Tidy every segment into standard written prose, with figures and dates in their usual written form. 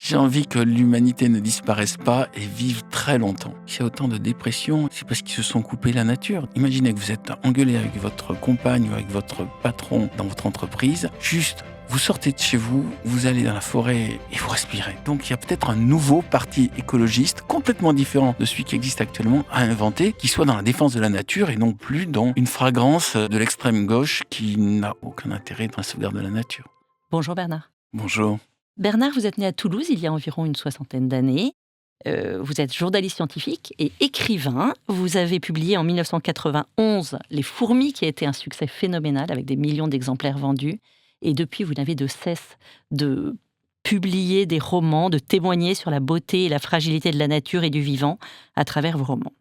J'ai envie que l'humanité ne disparaisse pas et vive très longtemps. S'il y a autant de dépression, c'est parce qu'ils se sont coupés la nature. Imaginez que vous êtes engueulé avec votre compagne ou avec votre patron dans votre entreprise. Juste, vous sortez de chez vous, vous allez dans la forêt et vous respirez. Donc il y a peut-être un nouveau parti écologiste complètement différent de celui qui existe actuellement à inventer, qui soit dans la défense de la nature et non plus dans une fragrance de l'extrême gauche qui n'a aucun intérêt dans la sauvegarde de la nature. Bonjour Bernard. Bonjour. Bernard, vous êtes né à Toulouse il y a environ une soixantaine d'années. Vous êtes journaliste scientifique et écrivain. Vous avez publié en 1991 Les Fourmis, qui a été un succès phénoménal avec des millions d'exemplaires vendus. Et depuis, vous n'avez de cesse de publier des romans, de témoigner sur la beauté et la fragilité de la nature et du vivant à travers vos romans.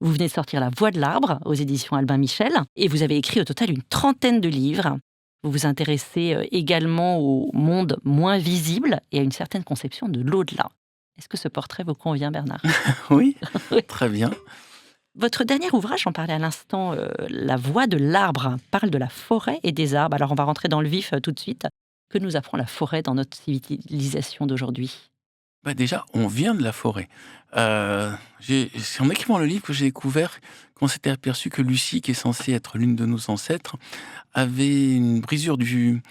Vous venez de sortir La Voix de l'arbre aux éditions Albin Michel et vous avez écrit au total une trentaine de livres. Vous vous intéressez également au monde moins visible et à une certaine conception de l'au-delà. Est-ce que ce portrait vous convient, Bernard? Oui, très bien. Votre dernier ouvrage, j'en parlais à l'instant, La Voix de l'arbre, parle de la forêt et des arbres. Alors on va rentrer dans le vif tout de suite. Que nous apprend la forêt dans notre civilisation d'aujourd'hui? Déjà, on vient de la forêt. C'est en écrivant le livre que j'ai découvert qu'on s'était aperçu que Lucie, qui est censée être l'une de nos ancêtres, avait une brisure du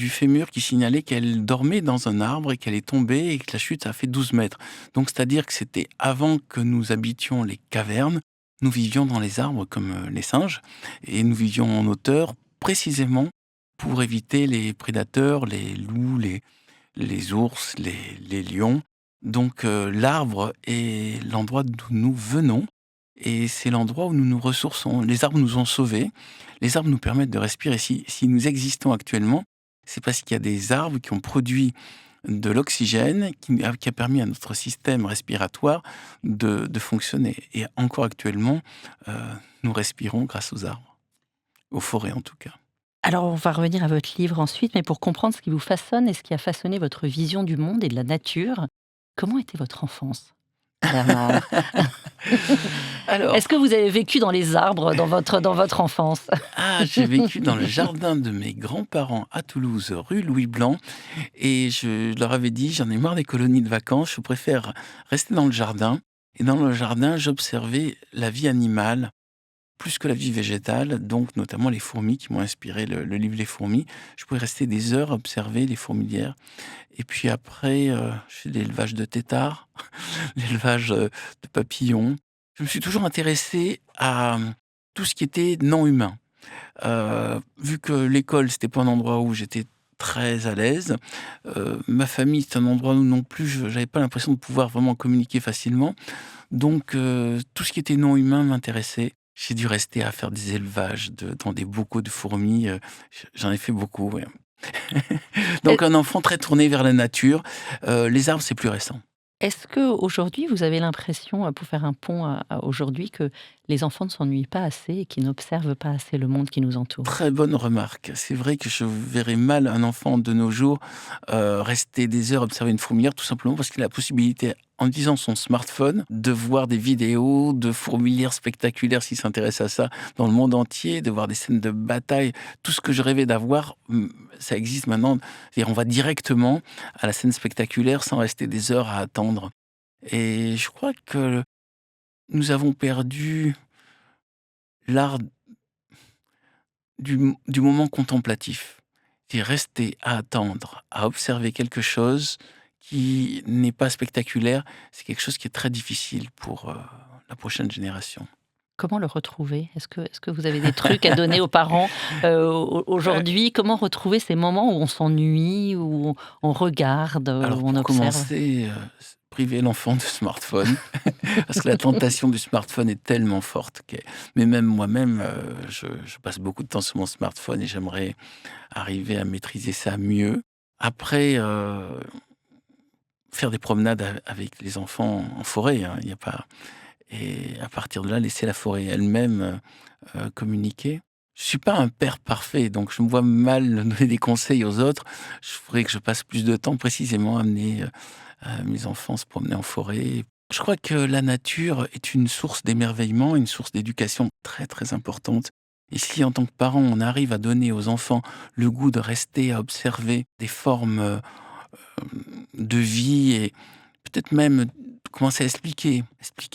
fémur qui signalait qu'elle dormait dans un arbre et qu'elle est tombée et que la chute a fait 12 mètres. Donc, c'est-à-dire que c'était avant que nous habitions les cavernes, nous vivions dans les arbres comme les singes et nous vivions en hauteur précisément pour éviter les prédateurs, les loups, les ours, les lions. Donc l'arbre est l'endroit d'où nous venons et c'est l'endroit où nous nous ressourçons. Les arbres nous ont sauvés, les arbres nous permettent de respirer. Si nous existons actuellement, c'est parce qu'il y a des arbres qui ont produit de l'oxygène qui a permis à notre système respiratoire de fonctionner. Et encore actuellement, nous respirons grâce aux arbres, aux forêts en tout cas. Alors on va revenir à votre livre ensuite, mais pour comprendre ce qui vous façonne et ce qui a façonné votre vision du monde et de la nature, comment était votre enfance, Bernard? Alors, Est-ce que vous avez vécu dans les arbres dans votre enfance? j'ai vécu dans le jardin de mes grands-parents à Toulouse, rue Louis Blanc, et je leur avais dit: «J'en ai marre des colonies de vacances, je préfère rester dans le jardin». Et dans le jardin, j'observais la vie animale plus que la vie végétale, donc notamment les fourmis qui m'ont inspiré le livre Les Fourmis. Je pouvais rester des heures à observer les fourmilières. Et puis après, je fais de l'élevage de têtards, l'élevage, de papillons. Je me suis toujours intéressé à, tout ce qui était non humain. Vu que l'école, c'était pas un endroit où j'étais très à l'aise, ma famille, c'est un endroit où non plus j'avais pas l'impression de pouvoir vraiment communiquer facilement. Donc tout ce qui était non humain m'intéressait. J'ai dû rester à faire des élevages dans des bocaux de fourmis, j'en ai fait beaucoup, ouais. Est Donc un enfant très tourné vers la nature. Les arbres, c'est plus récent. est-ce qu'aujourd'hui, vous avez l'impression, pour faire un pont à aujourd'hui, que les enfants ne s'ennuient pas assez et qu'ils n'observent pas assez le monde qui nous entoure? Très bonne remarque. C'est vrai que je verrais mal un enfant de nos jours rester des heures à observer une fourmilière, tout simplement parce qu'il a la possibilité, en utilisant son smartphone, de voir des vidéos de fourmilières spectaculaires s'il s'intéresse à ça dans le monde entier, de voir des scènes de bataille. Tout ce que je rêvais d'avoir, ça existe maintenant. C'est-à-dire, on va directement à la scène spectaculaire sans rester des heures à attendre. Et je crois que nous avons perdu l'art du moment contemplatif. C'est rester à attendre, à observer quelque chose qui n'est pas spectaculaire. C'est quelque chose qui est très difficile pour la prochaine génération. Comment le retrouver? Est-ce que vous avez des trucs à donner aux parents, Ouais. aujourd'hui? Comment retrouver ces moments où on s'ennuie, où on regarde, Alors où on pour observe? commencer, priver l'enfant de smartphone, parce que la tentation du smartphone est tellement forte mais même moi-même, je passe beaucoup de temps sur mon smartphone et j'aimerais arriver à maîtriser ça mieux. Après, faire des promenades avec les enfants en forêt, hein, il y a pas et à partir de là, laisser la forêt elle-même, communiquer. Je suis pas un père parfait, donc je me vois mal donner des conseils aux autres. Je voudrais que je passe plus de temps précisément à amener, mes enfants se promener en forêt. Je crois que la nature est une source d'émerveillement, une source d'éducation très, très importante. Et si en tant que parent, on arrive à donner aux enfants le goût de rester à observer des formes, de vie et peut-être même commencer à expliquer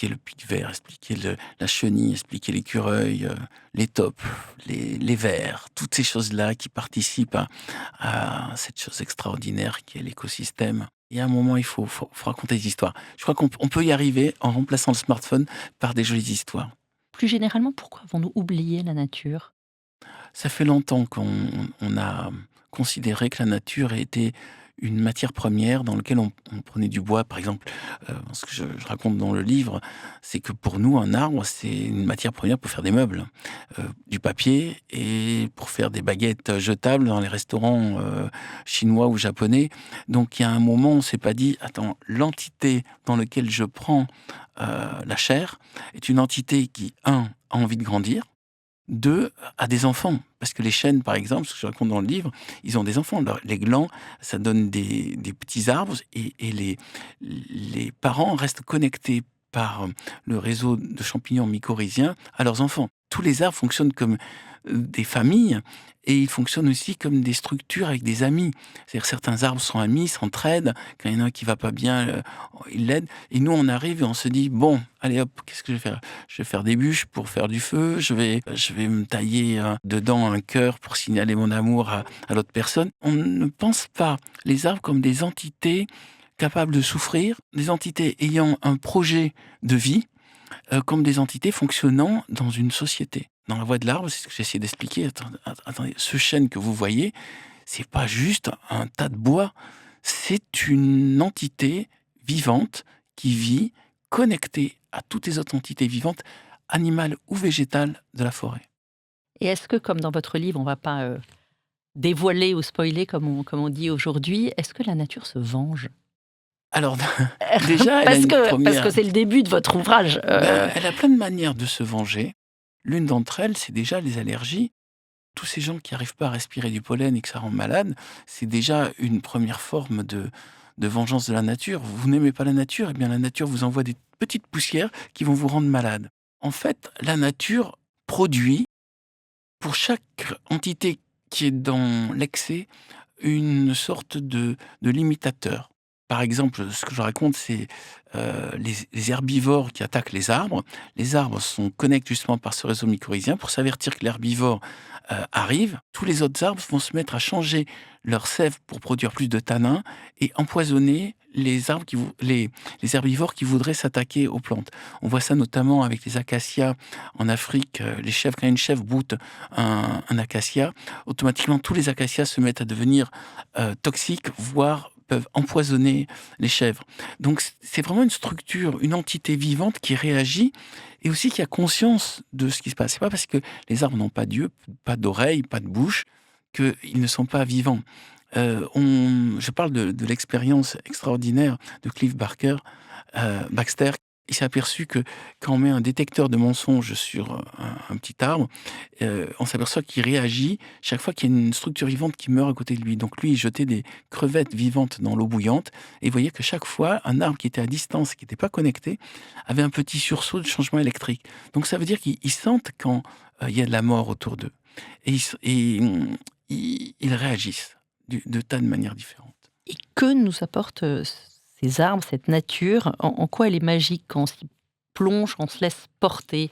le pic vert, expliquer la chenille, expliquer l'écureuil, les taupes, les vers, toutes ces choses-là qui participent à cette chose extraordinaire qui est l'écosystème. Et à un moment, il faut raconter des histoires. Je crois qu'on peut y arriver en remplaçant le smartphone par des jolies histoires. Plus généralement, pourquoi avons-nous oublié la nature? Ça fait longtemps qu'on a considéré que la nature était une matière première dans laquelle on prenait du bois. Par exemple, ce que je raconte dans le livre, c'est que pour nous, un arbre, c'est une matière première pour faire des meubles, du papier et pour faire des baguettes jetables dans les restaurants chinois ou japonais. Donc il y a un moment, on s'est pas dit, attends, l'entité dans laquelle je prends la chair est une entité qui, un, a envie de grandir, deux, à des enfants. Parce que les chênes, par exemple, ce que je raconte dans le livre, ils ont des enfants. Les glands, ça donne des petits arbres et les parents restent connectés par le réseau de champignons mycorhiziens à leurs enfants. Tous les arbres fonctionnent comme des familles et ils fonctionnent aussi comme des structures avec des amis. C'est-à-dire certains arbres sont amis, s'entraident. Quand il y en a un qui va pas bien, ils l'aident. Et nous, on arrive et on se dit, bon, allez hop, qu'est-ce que je vais faire? Je vais faire des bûches pour faire du feu. Je vais me tailler dedans un cœur pour signaler mon amour à l'autre personne. On ne pense pas les arbres comme des entités capables de souffrir, des entités ayant un projet de vie, comme des entités fonctionnant dans une société. Dans la voie de l'arbre, c'est ce que j'essaie d'expliquer. Attendez, ce chêne que vous voyez, c'est pas juste un tas de bois, c'est une entité vivante qui vit connectée à toutes les autres entités vivantes, animales ou végétales de la forêt. Et est-ce que, comme dans votre livre, on ne va pas dévoiler ou spoiler, comme on dit aujourd'hui, est-ce que la nature se venge? Alors, déjà, elle a une Parce première... que c'est le début de votre ouvrage. Elle a plein de manières de se venger. L'une d'entre elles, c'est déjà les allergies. Tous ces gens qui n'arrivent pas à respirer du pollen et que ça rend malade, c'est déjà une première forme de vengeance de la nature. Vous n'aimez pas la nature, eh bien la nature vous envoie des petites poussières qui vont vous rendre malade. En fait, la nature produit, pour chaque entité qui est dans l'excès, une sorte de limitateur. Par exemple, ce que je raconte, c'est les herbivores qui attaquent les arbres. Les arbres sont connectés justement par ce réseau mycorhizien pour s'avertir que l'herbivore arrive. Tous les autres arbres vont se mettre à changer leur sève pour produire plus de tanins et empoisonner les herbivores qui voudraient s'attaquer aux plantes. On voit ça notamment avec les acacias en Afrique. Les chèvres, quand une chèvre boute un acacia, automatiquement tous les acacias se mettent à devenir toxiques, voire peuvent empoisonner les chèvres. Donc c'est vraiment une structure, une entité vivante qui réagit et aussi qui a conscience de ce qui se passe. C'est pas parce que les arbres n'ont pas d'yeux, pas d'oreilles, pas de bouche, qu'ils ne sont pas vivants. Je parle de l'expérience extraordinaire de Cliff Baxter. Il s'est aperçu que quand on met un détecteur de mensonges sur un petit arbre, on s'aperçoit qu'il réagit chaque fois qu'il y a une structure vivante qui meurt à côté de lui. Donc lui, il jetait des crevettes vivantes dans l'eau bouillante et il voyait que chaque fois, un arbre qui était à distance, qui n'était pas connecté, avait un petit sursaut de changement électrique. Donc ça veut dire qu'ils sentent quand il y a de la mort autour d'eux. Et ils réagissent de tas de manières différentes. Et que nous apportent ces arbres, cette nature? En quoi elle est magique quand on s'y plonge, on se laisse porter?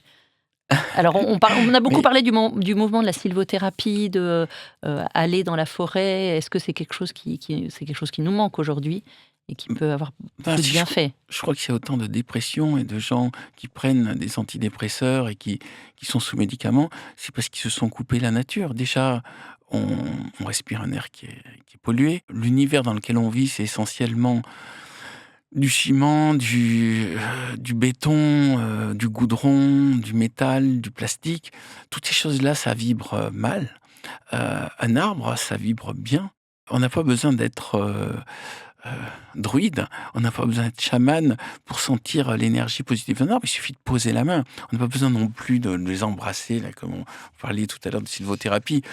Alors on a beaucoup parlé du mouvement de la sylvothérapie, de aller dans la forêt. Est-ce que c'est quelque chose c'est quelque chose qui nous manque aujourd'hui et qui peut avoir beaucoup de bienfaits? Je crois qu'il y a autant de dépression et de gens qui prennent des antidépresseurs et qui sont sous médicaments, c'est parce qu'ils se sont coupés la nature. Déjà, on respire un air qui est pollué. L'univers dans lequel on vit, c'est essentiellement du ciment, du béton, du goudron, du métal, du plastique. Toutes ces choses-là, ça vibre mal. Un arbre, ça vibre bien. On n'a pas besoin d'être druide, on n'a pas besoin d'être chaman pour sentir l'énergie positive d'un arbre. Il suffit de poser la main. On n'a pas besoin non plus de les embrasser, là, comme on parlait tout à l'heure de sylvothérapie.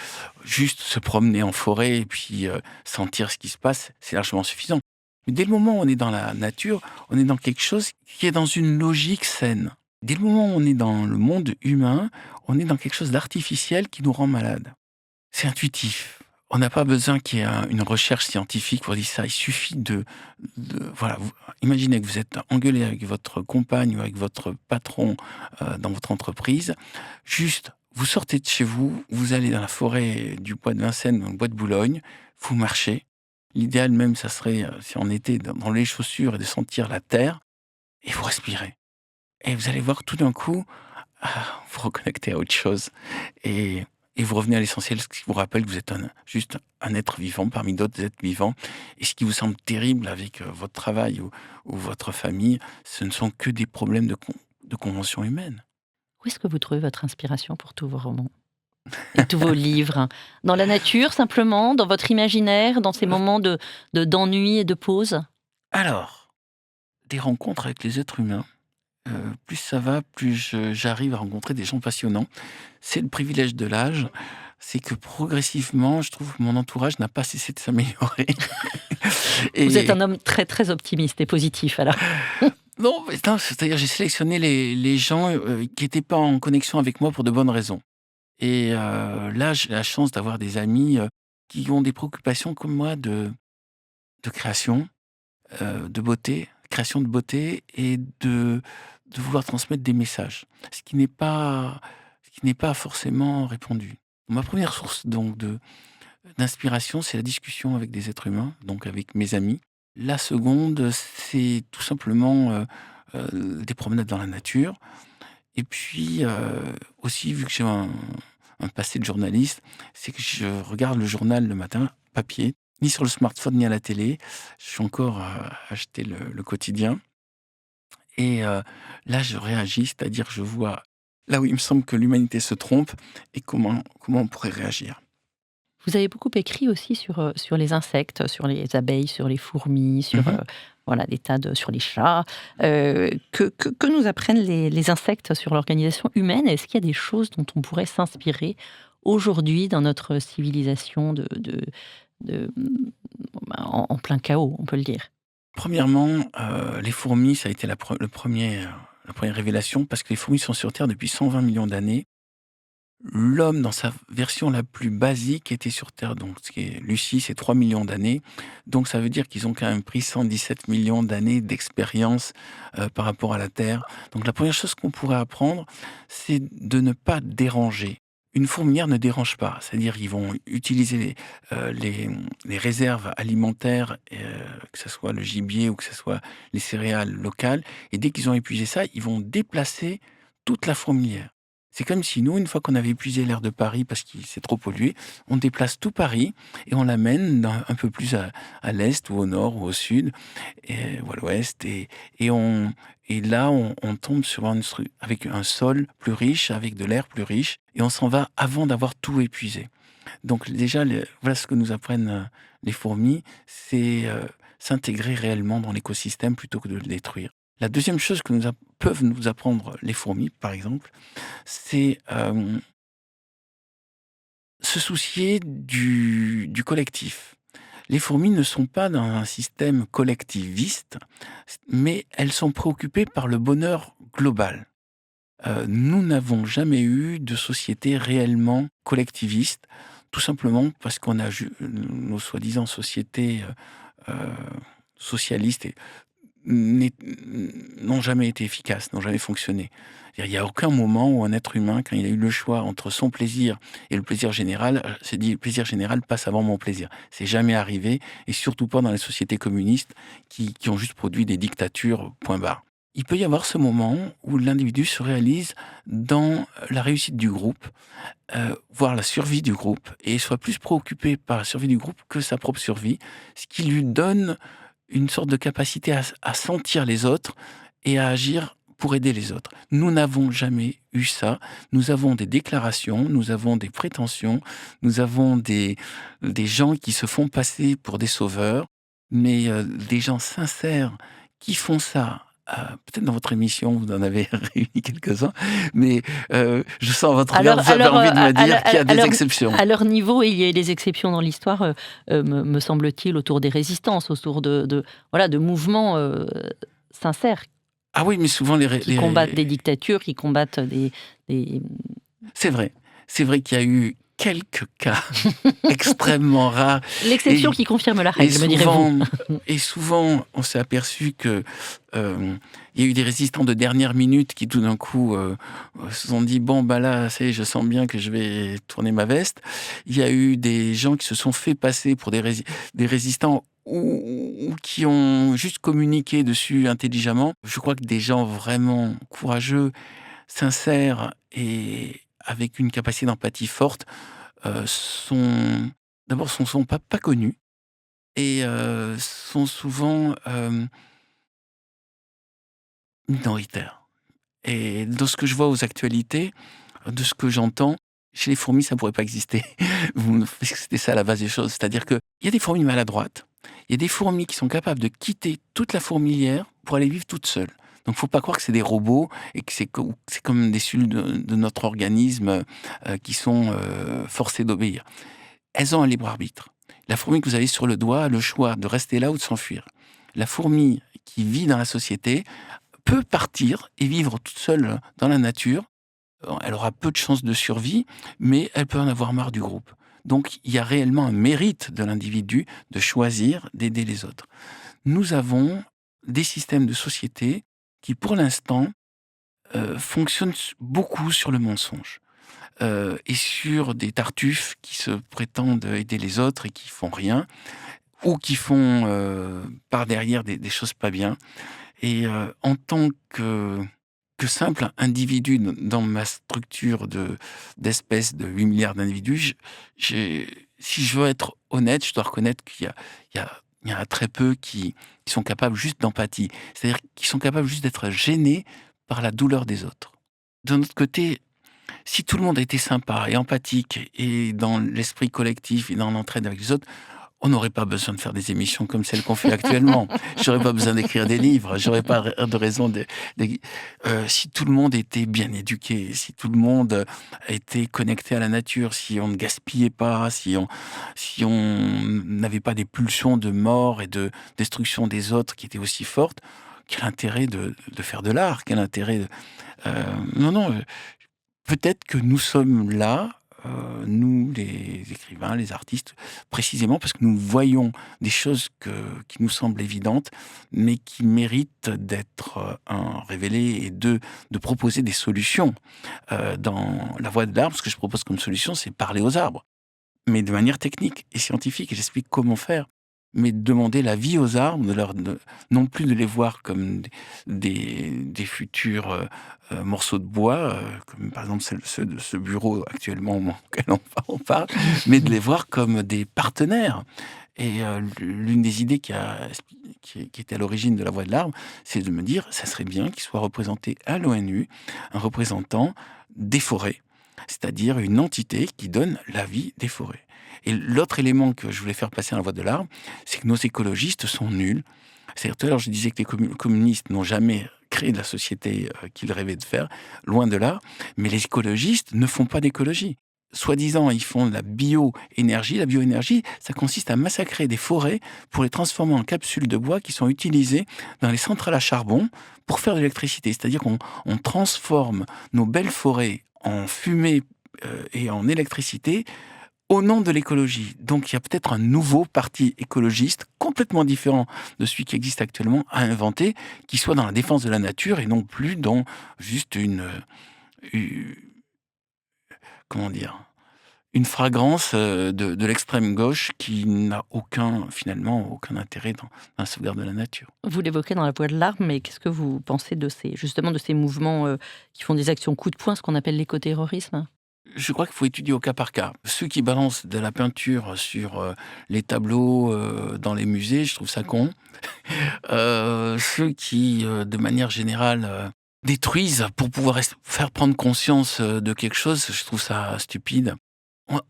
Juste se promener en forêt et puis sentir ce qui se passe, c'est largement suffisant. Mais dès le moment où on est dans la nature, on est dans quelque chose qui est dans une logique saine. Dès le moment où on est dans le monde humain, on est dans quelque chose d'artificiel qui nous rend malade. C'est intuitif. On n'a pas besoin qu'il y ait une recherche scientifique pour dire ça. Il suffit voilà, imaginez que vous êtes engueulé avec votre compagne ou avec votre patron dans votre entreprise. Juste, vous sortez de chez vous, vous allez dans la forêt du bois de Vincennes, dans le bois de Boulogne, vous marchez. L'idéal même, ça serait, si on était dans les chaussures et de sentir la terre, et vous respirez. Et vous allez voir tout d'un coup, vous reconnectez à autre chose. Et, et vous revenez à l'essentiel, ce qui vous rappelle que vous êtes juste un être vivant parmi d'autres êtres vivants. Et ce qui vous semble terrible avec votre travail ou votre famille, ce ne sont que des problèmes de convention humaine. Où est-ce que vous trouvez votre inspiration pour tous vos romans et tous vos livres? Dans la nature, simplement, dans votre imaginaire, dans ces moments d'ennui et de pause? Alors, des rencontres avec les êtres humains, plus ça va, plus j'arrive à rencontrer des gens passionnants. C'est le privilège de l'âge, c'est que progressivement, je trouve que mon entourage n'a pas cessé de s'améliorer. Vous êtes Et un homme très, très optimiste et positif, alors. non, mais non, c'est-à-dire j'ai sélectionné les gens qui n'étaient pas en connexion avec moi pour de bonnes raisons. Et là, j'ai la chance d'avoir des amis qui ont des préoccupations comme moi de création, de beauté, création de beauté et de vouloir transmettre des messages, ce qui n'est pas forcément répandu. Ma première source donc d'inspiration, c'est la discussion avec des êtres humains, donc avec mes amis. La seconde, c'est tout simplement des promenades dans la nature. Et puis aussi, vu que j'ai un passé de journaliste, c'est que je regarde le journal le matin, papier, ni sur le smartphone ni à la télé. Je suis encore à acheter le quotidien. Et là, je réagis, c'est-à-dire que je vois là où il me semble que l'humanité se trompe et comment on pourrait réagir. Vous avez beaucoup écrit aussi sur les insectes, sur les abeilles, sur les fourmis, sur Mhm. voilà, sur les chats. Que nous apprennent les insectes sur l'organisation humaine? Est-ce qu'il y a des choses dont on pourrait s'inspirer aujourd'hui dans notre civilisation de- en plein chaos, on peut le dire? Premièrement, les fourmis, ça a été la première révélation parce que les fourmis sont sur Terre depuis 120 millions d'années. L'homme, dans sa version la plus basique, était sur Terre, donc ce qui est Lucie, c'est 3 millions d'années. Donc ça veut dire qu'ils ont quand même pris 117 millions d'années d'expérience par rapport à la Terre. Donc la première chose qu'on pourrait apprendre, c'est de ne pas déranger. Une fourmilière ne dérange pas, c'est-à-dire ils vont utiliser les réserves alimentaires, que ce soit le gibier ou que ce soit les céréales locales, et dès qu'ils ont épuisé ça, ils vont déplacer toute la fourmilière. C'est comme si nous, une fois qu'on avait épuisé l'air de Paris parce qu'il s'est trop pollué, on déplace tout Paris et on l'amène un peu plus à l'est ou au nord ou au sud ou à l'ouest. Et là, on tombe sur avec un sol plus riche, avec de l'air plus riche, et on s'en va avant d'avoir tout épuisé. Donc déjà, voilà ce que nous apprennent les fourmis, c'est s'intégrer réellement dans l'écosystème plutôt que de le détruire. La deuxième chose que peuvent nous apprendre les fourmis, par exemple, c'est se soucier du collectif. Les fourmis ne sont pas dans un système collectiviste, mais elles sont préoccupées par le bonheur global. Nous n'avons jamais eu de société réellement collectiviste, tout simplement parce qu'on a nos soi-disant sociétés socialistes n'est- n'ont jamais été efficaces, n'ont jamais fonctionné. Il n'y a aucun moment où un être humain, quand il a eu le choix entre son plaisir et le plaisir général, s'est dit le plaisir général passe avant mon plaisir. C'est jamais arrivé, et surtout pas dans les sociétés communistes qui ont juste produit des dictatures, point barre. Il peut y avoir ce moment où l'individu se réalise dans la réussite du groupe, voire la survie du groupe, et soit plus préoccupé par la survie du groupe que sa propre survie, ce qui lui donne une sorte de capacité à sentir les autres et à agir pour aider les autres. Nous n'avons jamais eu ça. Nous avons des déclarations, nous avons des prétentions, nous avons des gens qui se font passer pour des sauveurs, mais des gens sincères qui font ça. Peut-être dans votre émission, vous en avez réuni quelques-uns, mais je sens à votre regard, vous avez envie de me dire qu'il y a des exceptions. À leur niveau, il y a des exceptions dans l'histoire, me semble-t-il, autour des résistances, autour voilà, de mouvements sincères Ah oui, mais souvent qui combattent des dictatures, qui combattent des... C'est vrai. C'est vrai qu'il y a eu quelques cas extrêmement rares. L'exception Et, qui confirme la et règle, me direz-vous. souvent, on s'est aperçu que il y a eu des résistants de dernière minute qui tout d'un coup se sont dit bon bah là, je sens bien que je vais tourner ma veste. Il y a eu des gens qui se sont fait passer pour des résistants ou qui ont juste communiqué dessus intelligemment. Je crois que des gens vraiment courageux, sincères et avec une capacité d'empathie forte sont d'abord sont pas connus et sont souvent minoritaires. Et dans ce que je vois aux actualités, de ce que j'entends, chez les fourmis, ça pourrait pas exister. Parce que c'était ça la base des choses. C'est-à-dire qu'il y a des fourmis maladroites, il y a des fourmis qui sont capables de quitter toute la fourmilière pour aller vivre toutes seules. Donc, faut pas croire que c'est des robots et que c'est comme des cellules de notre organisme qui sont forcées d'obéir. Elles ont un libre arbitre. La fourmi que vous avez sur le doigt a le choix de rester là ou de s'enfuir. La fourmi qui vit dans la société peut partir et vivre toute seule dans la nature. Elle aura peu de chances de survie, mais elle peut en avoir marre du groupe. Donc, il y a réellement un mérite de l'individu de choisir d'aider les autres. Nous avons des systèmes de société qui, pour l'instant, fonctionnent beaucoup sur le mensonge. Et sur des tartuffes qui se prétendent aider les autres et qui font rien, ou qui font par derrière des choses pas bien. Et en tant que simple individu dans ma structure d'espèces de 8 milliards d'individus, si je veux être honnête, je dois reconnaître qu'il y a très peu qui sont capables juste d'empathie. C'est-à-dire qui sont capables juste d'être gênés par la douleur des autres. D'un autre côté, si tout le monde était sympa et empathique et dans l'esprit collectif et dans l'entraide avec les autres, on n'aurait pas besoin de faire des émissions comme celles qu'on fait actuellement. J'aurais pas besoin d'écrire des livres. J'aurais pas de raison si tout le monde était bien éduqué, si tout le monde était connecté à la nature, si on ne gaspillait pas, si on n'avait pas des pulsions de mort et de destruction des autres qui étaient aussi fortes, quel intérêt de faire de l'art? Quel intérêt non, peut-être que nous sommes là, nous les écrivains, les artistes, précisément parce que nous voyons des choses qui nous semblent évidentes, mais qui méritent d'être, révélées et de proposer des solutions. Dans La Voix de l'arbre, ce que je propose comme solution, c'est parler aux arbres, mais de manière technique et scientifique. Et j'explique comment faire. Mais de demander l'avis aux arbres, non plus de les voir comme des futurs morceaux de bois, comme par exemple ceux de ce bureau actuellement auquel on parle, mais de les voir comme des partenaires. Et l'une des idées qui était à l'origine de La Voix de l'arbre, c'est de me dire, ça serait bien qu'il soit représenté à l'ONU, un représentant des forêts, c'est-à-dire une entité qui donne l'avis des forêts. Et l'autre élément que je voulais faire passer dans La Voix de l'arbre, c'est que nos écologistes sont nuls. C'est-à-dire, tout à l'heure, je disais que les communistes n'ont jamais créé de la société qu'ils rêvaient de faire, loin de là, mais les écologistes ne font pas d'écologie. Soi-disant, ils font de la bioénergie. La bioénergie, ça consiste à massacrer des forêts pour les transformer en capsules de bois qui sont utilisées dans les centrales à charbon pour faire de l'électricité. C'est-à-dire qu'on transforme nos belles forêts en fumée et en électricité au nom de l'écologie. Donc il y a peut-être un nouveau parti écologiste, complètement différent de celui qui existe actuellement, à inventer, qui soit dans la défense de la nature et non plus dans juste comment dire, une fragrance de l'extrême gauche qui n'a finalement aucun intérêt dans la sauvegarde de la nature. Vous l'évoquez dans La Voix de l'arbre, mais qu'est-ce que vous pensez de ces mouvements qui font des actions coup de poing, ce qu'on appelle l'écoterrorisme? Je crois qu'il faut étudier au cas par cas. Ceux qui balancent de la peinture sur les tableaux dans les musées, je trouve ça con. Ceux qui, de manière générale, détruisent pour pouvoir faire prendre conscience de quelque chose, je trouve ça stupide.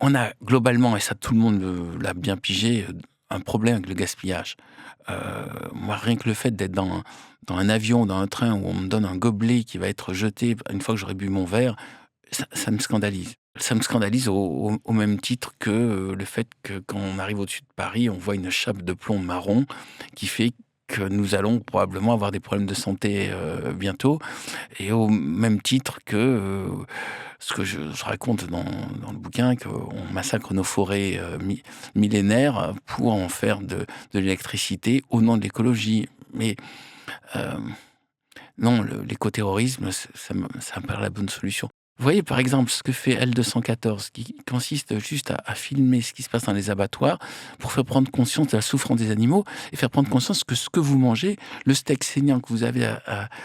On a globalement, et ça tout le monde l'a bien pigé, un problème avec le gaspillage. Moi, rien que le fait d'être dans un avion, dans un train où on me donne un gobelet qui va être jeté une fois que j'aurai bu mon verre, ça me scandalise. Ça me scandalise au même titre que le fait que quand on arrive au-dessus de Paris, on voit une chape de plomb marron qui fait que nous allons probablement avoir des problèmes de santé bientôt, et au même titre que ce que je raconte dans le bouquin, qu'on massacre nos forêts millénaires pour en faire de l'électricité au nom de l'écologie. Mais euh, non, l'écoterrorisme, ça me paraît la bonne solution. Vous voyez, par exemple, ce que fait L214, qui consiste juste à filmer ce qui se passe dans les abattoirs pour faire prendre conscience de la souffrance des animaux et faire prendre conscience que ce que vous mangez, le steak saignant que vous avez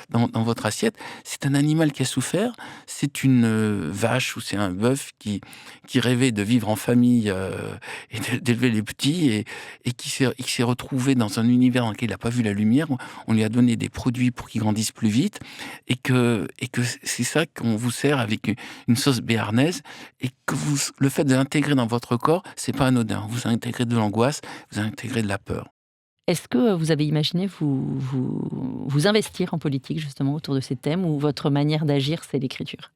dans votre assiette, c'est un animal qui a souffert, c'est une vache ou c'est un bœuf qui rêvait de vivre en famille et d'élever les petits et qui s'est retrouvé dans un univers dans lequel il n'a pas vu la lumière. On lui a donné des produits pour qu'il grandisse plus vite et que c'est ça qu'on vous sert avec une sauce béarnaise, et que le fait de l'intégrer dans votre corps, c'est pas anodin. Vous intégrez de l'angoisse, vous intégrez de la peur. Est-ce que vous avez imaginé vous investir en politique justement autour de ces thèmes, ou votre manière d'agir, c'est l'écriture?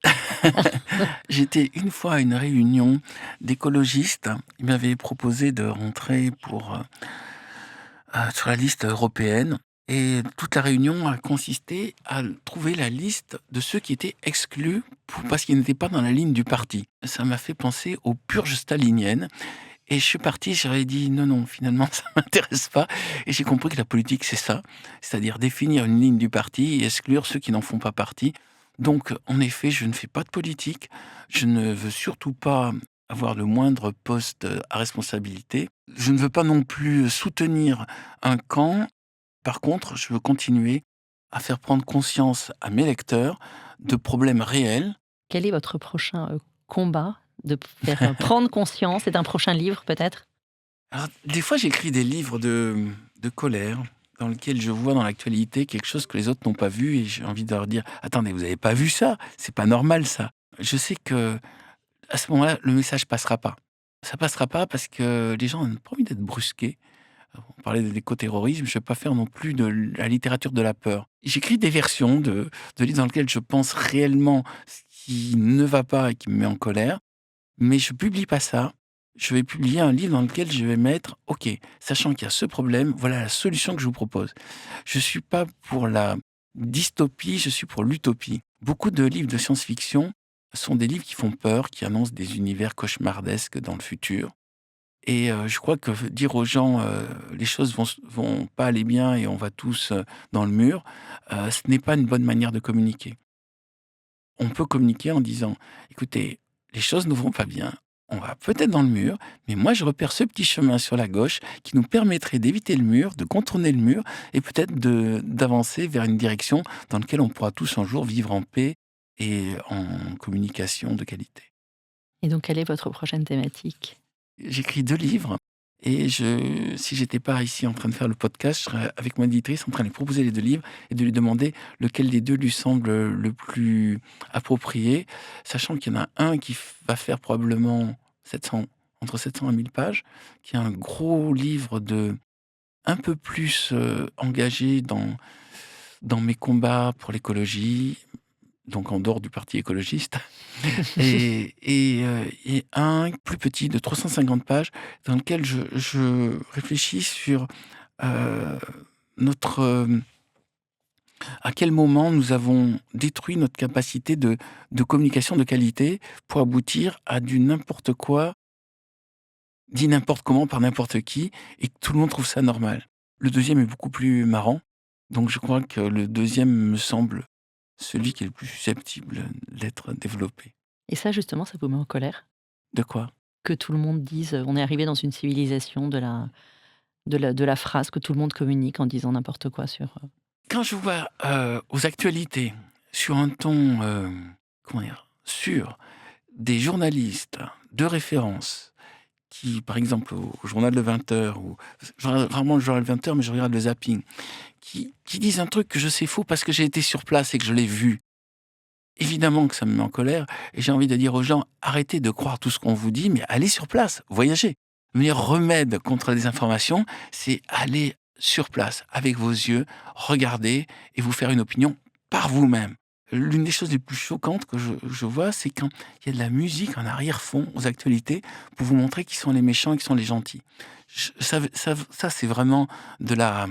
J'étais une fois à une réunion d'écologistes. Ils m'avaient proposé de rentrer sur la liste européenne. Et toute la réunion a consisté à trouver la liste de ceux qui étaient exclus parce qu'ils n'étaient pas dans la ligne du parti. Ça m'a fait penser aux purges staliniennes. Et je suis parti, j'avais dit non, finalement, ça m'intéresse pas. Et j'ai compris que la politique, c'est ça. C'est-à-dire définir une ligne du parti et exclure ceux qui n'en font pas partie. Donc, en effet, je ne fais pas de politique. Je ne veux surtout pas avoir le moindre poste à responsabilité. Je ne veux pas non plus soutenir un camp. Par contre, je veux continuer à faire prendre conscience à mes lecteurs de problèmes réels. Quel est votre prochain combat de faire prendre conscience? C'est un prochain livre peut-être? Alors, des fois, j'écris des livres de colère dans lesquels je vois dans l'actualité quelque chose que les autres n'ont pas vu et j'ai envie de leur dire « Attendez, vous n'avez pas vu ça? C'est pas normal ça !» Je sais que à ce moment-là, le message passera pas. Ça passera pas parce que les gens n'ont pas envie d'être brusqués. On parlait de l'écoterrorisme, je ne vais pas faire non plus de la littérature de la peur. J'écris des versions de livres dans lesquels je pense réellement ce qui ne va pas et qui me met en colère, mais je publie pas ça. Je vais publier un livre dans lequel je vais mettre, OK, sachant qu'il y a ce problème, voilà la solution que je vous propose. Je suis pas pour la dystopie, je suis pour l'utopie. Beaucoup de livres de science-fiction sont des livres qui font peur, qui annoncent des univers cauchemardesques dans le futur. Et je crois que dire aux gens, les choses vont pas aller bien et on va tous, dans le mur, ce n'est pas une bonne manière de communiquer. On peut communiquer en disant: «Écoutez, les choses ne vont pas bien, on va peut-être dans le mur, mais moi je repère ce petit chemin sur la gauche qui nous permettrait d'éviter le mur, de contourner le mur et peut-être d'avancer vers une direction dans laquelle on pourra tous un jour vivre en paix et en communication de qualité». Et donc quelle est votre prochaine thématique? J'écris 2 livres et si j'étais pas ici en train de faire le podcast, je serais avec mon éditrice en train de lui proposer les 2 livres et de lui demander lequel des 2 lui semble le plus approprié, sachant qu'il y en a un qui va faire probablement 700, entre 700 et 1000 pages, qui est un gros livre un peu plus engagé dans mes combats pour l'écologie, donc en dehors du parti écologiste, et un plus petit de 350 pages dans lequel je réfléchis sur euh, à quel moment nous avons détruit notre capacité de communication de qualité pour aboutir à du n'importe quoi, dit n'importe comment par n'importe qui, et que tout le monde trouve ça normal. Le deuxième est beaucoup plus marrant, donc je crois que le deuxième me semble celui qui est le plus susceptible d'être développé. Et ça justement, ça vous met en colère? De quoi? Que tout le monde dise, on est arrivé dans une civilisation de la phrase que tout le monde communique en disant n'importe quoi sur. Quand je vois aux actualités, sur un ton, comment dire, sur des journalistes de référence qui, par exemple, au journal de 20 h, ou je regarde rarement le journal de 20 h, mais je regarde le zapping, qui disent un truc que je sais faux parce que j'ai été sur place et que je l'ai vu. Évidemment que ça me met en colère et j'ai envie de dire aux gens: arrêtez de croire tout ce qu'on vous dit, mais allez sur place, voyagez. Le meilleur remède contre la désinformation, c'est aller sur place avec vos yeux, regarder et vous faire une opinion par vous-même. L'une des choses les plus choquantes que je vois, c'est quand il y a de la musique en arrière-fond aux actualités pour vous montrer qui sont les méchants et qui sont les gentils. Ça, c'est vraiment de la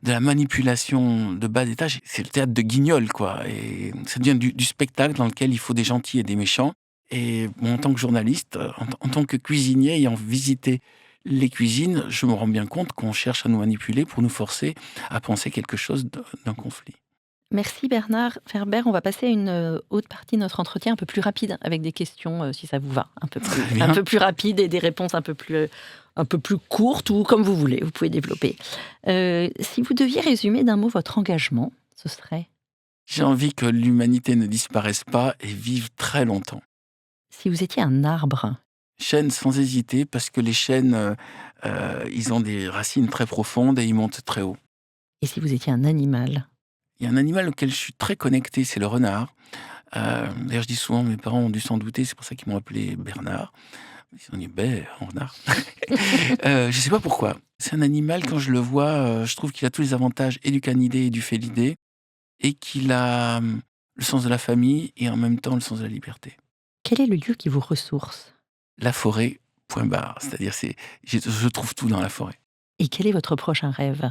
de la manipulation de bas étage. C'est le théâtre de Guignol, quoi. Et ça devient du spectacle dans lequel il faut des gentils et des méchants. Et bon, en tant que journaliste, en tant que cuisinier, ayant visité les cuisines, je me rends bien compte qu'on cherche à nous manipuler pour nous forcer à penser quelque chose d'un conflit. Merci Bernard Werber. On va passer à une autre partie de notre entretien un peu plus rapide, avec des questions, si ça vous va, Très un bien. peu plus rapides et des réponses un peu plus courtes, ou comme vous voulez, vous pouvez développer. Si vous deviez résumer d'un mot votre engagement, ce serait? J'ai envie que l'humanité ne disparaisse pas et vive très longtemps. Si vous étiez un arbre? Chêne sans hésiter, parce que les chênes, ils ont des racines très profondes et ils montent très haut. Et si vous étiez un animal? Il y a un animal auquel je suis très connecté, c'est le renard. D'ailleurs, je dis souvent, mes parents ont dû s'en douter, c'est pour ça qu'ils m'ont appelé Bernard. Ils ont dit: «Beh, en renard». Je sais pas pourquoi. C'est un animal, quand je le vois, je trouve qu'il a tous les avantages et du canidé et du félidé, et qu'il a, le sens de la famille et en même temps le sens de la liberté. Quel est le lieu qui vous ressource? La forêt, point barre. C'est-à-dire, je trouve tout dans la forêt. Et quel est votre prochain rêve?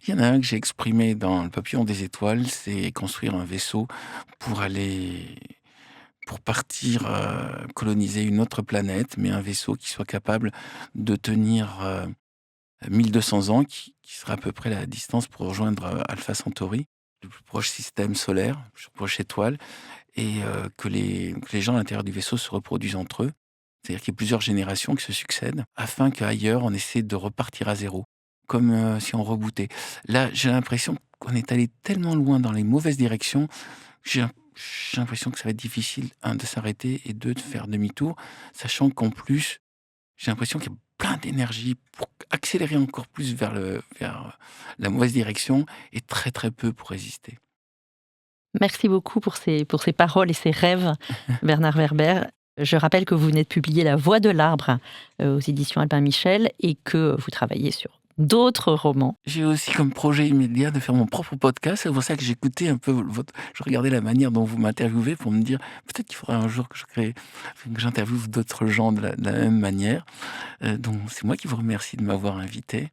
Il y en a un que j'ai exprimé dans Le Papillon des étoiles, c'est construire un vaisseau pour aller pour partir, coloniser une autre planète, mais un vaisseau qui soit capable de tenir, 1200 ans, qui sera à peu près la distance pour rejoindre, Alpha Centauri, le plus proche système solaire, la plus proche étoile, et que les gens à l'intérieur du vaisseau se reproduisent entre eux. C'est-à-dire qu'il y a plusieurs générations qui se succèdent, afin qu'ailleurs, on essaie de repartir à zéro, comme, si on rebootait. Là, j'ai l'impression qu'on est allé tellement loin dans les mauvaises directions, j'ai j'ai l'impression que ça va être difficile, un, de s'arrêter, et deux, de faire demi-tour, sachant qu'en plus, j'ai l'impression qu'il y a plein d'énergie pour accélérer encore plus vers la mauvaise direction, et très, très peu pour résister. Merci beaucoup pour ces paroles et ces rêves, Bernard Werber. Je rappelle que vous venez de publier La Voix de l'arbre, aux éditions Albin Michel, et que vous travaillez sur d'autres romans. J'ai aussi comme projet immédiat de faire mon propre podcast. C'est pour ça que j'écoutais un peu je regardais la manière dont vous m'interviewez, pour me dire peut-être qu'il faudrait un jour que j'interviewe d'autres gens de la même manière. Donc c'est moi qui vous remercie de m'avoir invité.